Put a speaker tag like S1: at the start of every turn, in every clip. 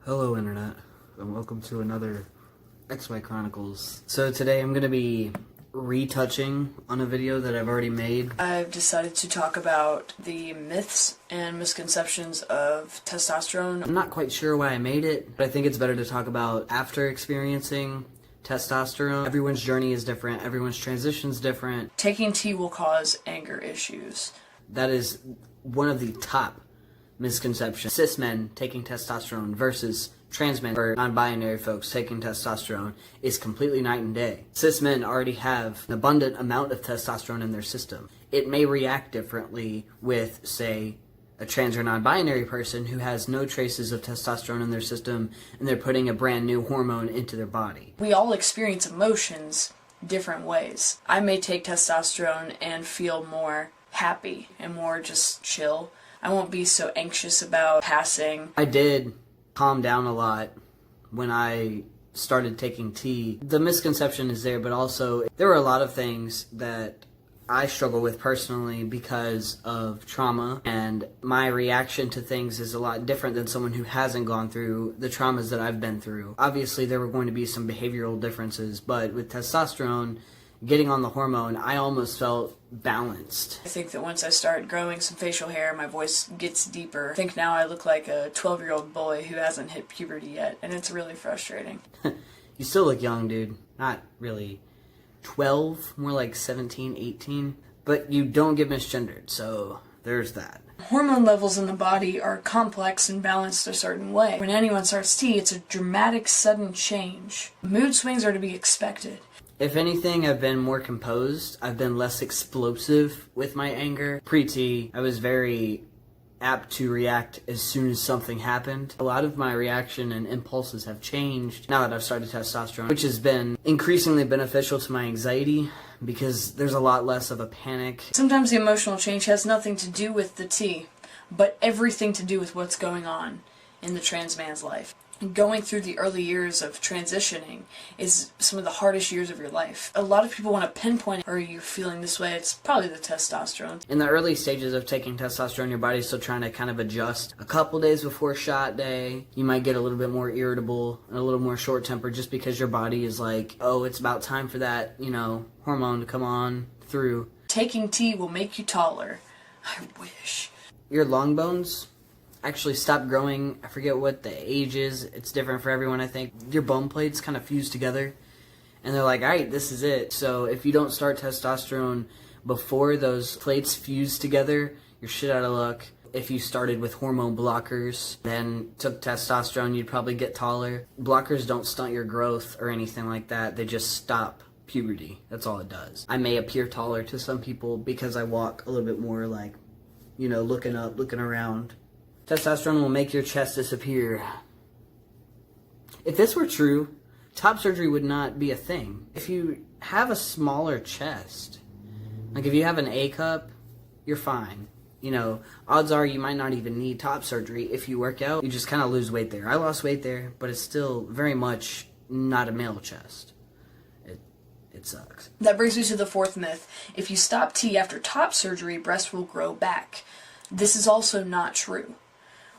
S1: Hello Internet, and welcome to another XY Chronicles. So today I'm going to be retouching on a video that I've already made.
S2: I've decided to talk about the myths and misconceptions of testosterone.
S1: I'm not quite sure why I made it, but I think it's better to talk about after experiencing testosterone. Everyone's journey is different, everyone's transition is different.
S2: Taking tea will cause anger issues.
S1: That is one of the top misconceptions. Cis men taking testosterone versus trans men or non-binary folks taking testosterone is completely night and day. Cis men already have an abundant amount of testosterone in their system. It may react differently with, say, a trans or non-binary person who has no traces of testosterone in their system and they're putting a brand new hormone into their body.
S2: We all experience emotions different ways. I may take testosterone and feel more happy and more just chill. I won't be so anxious about passing.
S1: I did calm down a lot when I started taking tea. The misconception is there, but also there were a lot of things that I struggle with personally because of trauma, and my reaction to things is a lot different than someone who hasn't gone through the traumas that I've been through. Obviously, there were going to be some behavioral differences, but with testosterone, getting on the hormone, I almost felt balanced.
S2: I think that once I start growing some facial hair, my voice gets deeper. I think now I look like a 12-year-old boy who hasn't hit puberty yet, and it's really frustrating.
S1: You still look young, dude. Not really 12, more like 17, 18. But you don't get misgendered, so there's that.
S2: Hormone levels in the body are complex and balanced a certain way. When anyone starts tea, it's a dramatic, sudden change. Mood swings are to be expected.
S1: If anything, I've been more composed. I've been less explosive with my anger. Pre-tea, I was very apt to react as soon as something happened. A lot of my reaction and impulses have changed now that I've started testosterone, which has been increasingly beneficial to my anxiety because there's a lot less of a panic.
S2: Sometimes the emotional change has nothing to do with the tea, but everything to do with what's going on in the trans man's life. Going through the early years of transitioning is some of the hardest years of your life. A lot of people want to pinpoint, are you feeling this way? It's probably the testosterone.
S1: In the early stages of taking testosterone, your body's still trying to kind of adjust. A couple days before shot day, you might get a little bit more irritable and a little more short-tempered just because your body is like, oh, it's about time for that, hormone to come on through.
S2: Taking tea will make you taller. I wish.
S1: Your long bones actually stop growing. I forget what the age is. It's different for everyone, I think. Your bone plates kind of fuse together, and they're like, all right, this is it. So if you don't start testosterone before those plates fuse together, you're shit out of luck. If you started with hormone blockers, then took testosterone, you'd probably get taller. Blockers don't stunt your growth or anything like that. They just stop puberty. That's all it does. I may appear taller to some people because I walk a little bit more like, looking up, looking around. Testosterone will make your chest disappear. If this were true, top surgery would not be a thing. If you have a smaller chest, like if you have an A cup, you're fine. Odds are you might not even need top surgery. If you work out, you just kind of lose weight there. I lost weight there, but it's still very much not a male chest. It sucks.
S2: That brings me to the fourth myth. If you stop tea after top surgery, breasts will grow back. This is also not true.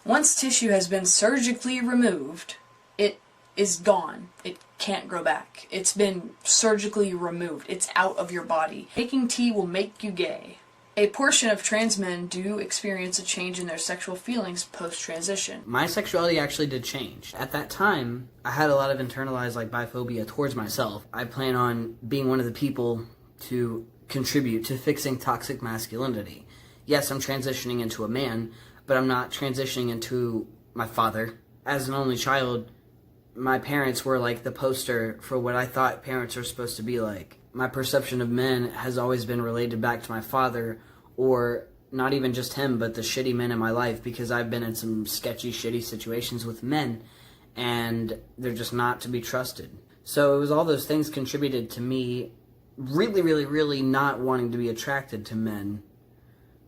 S2: Once tissue has been surgically removed, it is gone. It can't grow back. It's been surgically removed. It's out of your body. Taking tea will make you gay. A portion of trans men do experience a change in their sexual feelings post-transition.
S1: My sexuality actually did change. At that time, I had a lot of internalized biphobia towards myself. I plan on being one of the people to contribute to fixing toxic masculinity. Yes, I'm transitioning into a man, but I'm not transitioning into my father. As an only child, my parents were like the poster for what I thought parents are supposed to be like. My perception of men has always been related back to my father, or not even just him, but the shitty men in my life, because I've been in some sketchy, shitty situations with men, and they're just not to be trusted. So it was all those things contributed to me really, really, really not wanting to be attracted to men.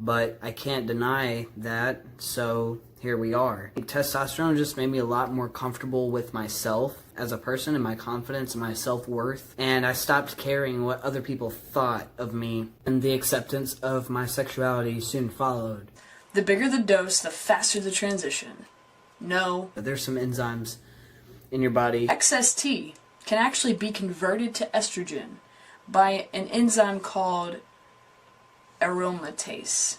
S1: But I can't deny that, so here we are. Testosterone just made me a lot more comfortable with myself as a person and my confidence and my self-worth. And I stopped caring what other people thought of me. And the acceptance of my sexuality soon followed.
S2: The bigger the dose, the faster the transition. No.
S1: There's some enzymes in your body.
S2: Excess T can actually be converted to estrogen by an enzyme called aromatase.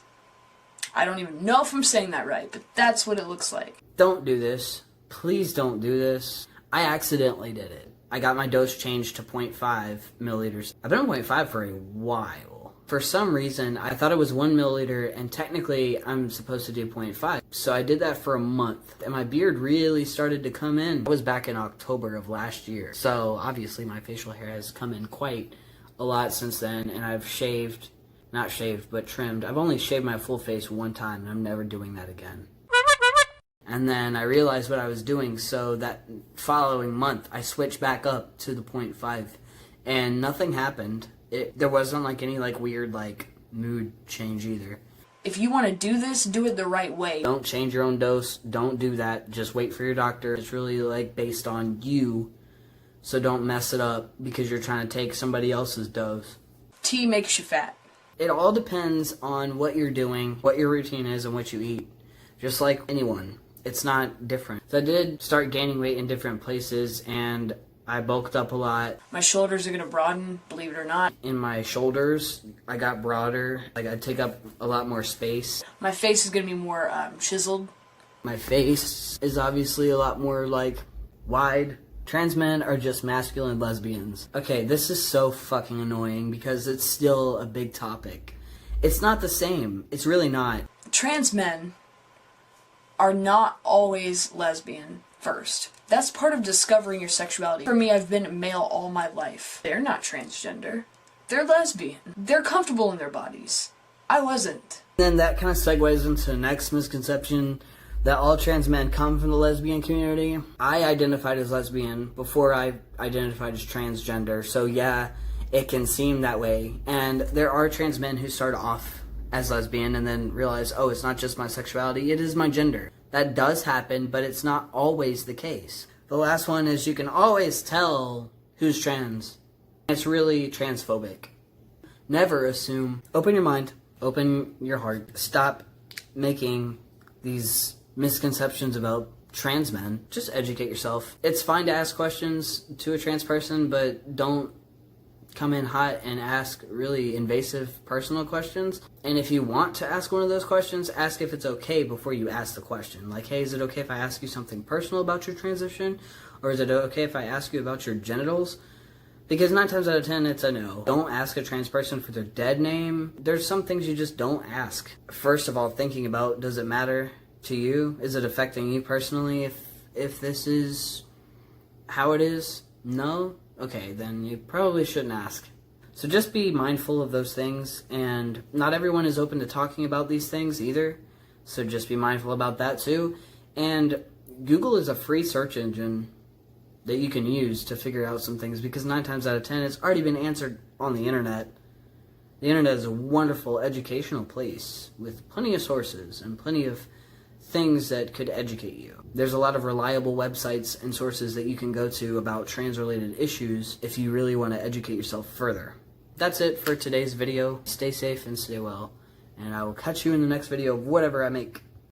S2: I don't even know if I'm saying that right, but that's what it looks like.
S1: Don't do this. Please don't do this. I accidentally did it. I got my dose changed to 0.5 milliliters. I've been on 0.5 for a while. For some reason, I thought it was 1 milliliter, and technically I'm supposed to do 0.5. So I did that for a month, and my beard really started to come in. I was back in October of last year. So obviously my facial hair has come in quite a lot since then, and I've shaved, not shaved, but trimmed. I've only shaved my full face one time, and I'm never doing that again. And then I realized what I was doing, so that following month, I switched back up to the 0.5, and nothing happened. There wasn't like any like weird like mood change either.
S2: If you want to do this, do it the right way.
S1: Don't change your own dose. Don't do that. Just wait for your doctor. It's really like based on you, so don't mess it up because you're trying to take somebody else's dose.
S2: Tea makes you fat.
S1: It all depends on what you're doing, what your routine is, and what you eat. Just like anyone. It's not different. So I did start gaining weight in different places, and I bulked up a lot.
S2: My shoulders are going to broaden, believe it or not.
S1: In my shoulders, I got broader. Like, I take up a lot more space.
S2: My face is going to be more chiseled.
S1: My face is obviously a lot more, like, wide. Trans men are just masculine lesbians. Okay, this is so fucking annoying because it's still a big topic. It's not the same. It's really not.
S2: Trans men are not always lesbian first. That's part of discovering your sexuality. For me, I've been male all my life. They're not transgender. They're lesbian. They're comfortable in their bodies. I wasn't.
S1: Then that kind of segues into the next misconception that all trans men come from the lesbian community. I identified as lesbian before I identified as transgender, so yeah, it can seem that way. And there are trans men who start off as lesbian and then realize, oh, it's not just my sexuality, it is my gender. That does happen, but it's not always the case. The last one is you can always tell who's trans. It's really transphobic. Never assume. Open your mind. Open your heart. Stop making these misconceptions about trans men. Just educate yourself. It's fine to ask questions to a trans person, but don't come in hot and ask really invasive personal questions. And if you want to ask one of those questions, ask if it's okay before you ask the question. Like, hey, is it okay if I ask you something personal about your transition? Or is it okay if I ask you about your genitals? Because 9 times out of 10, it's a no. Don't ask a trans person for their dead name. There's some things you just don't ask. First of all, thinking about, does it matter to you? Is it affecting you personally if this is how it is? No? Okay, then you probably shouldn't ask. So just be mindful of those things, and not everyone is open to talking about these things either, so just be mindful about that too. And Google is a free search engine that you can use to figure out some things, because 9 times out of 10 it's already been answered on the internet. The internet is a wonderful educational place with plenty of sources and plenty of things that could educate you. There's a lot of reliable websites and sources that you can go to about trans-related issues if you really want to educate yourself further. That's it for today's video. Stay safe and stay well, and I will catch you in the next video of whatever I make.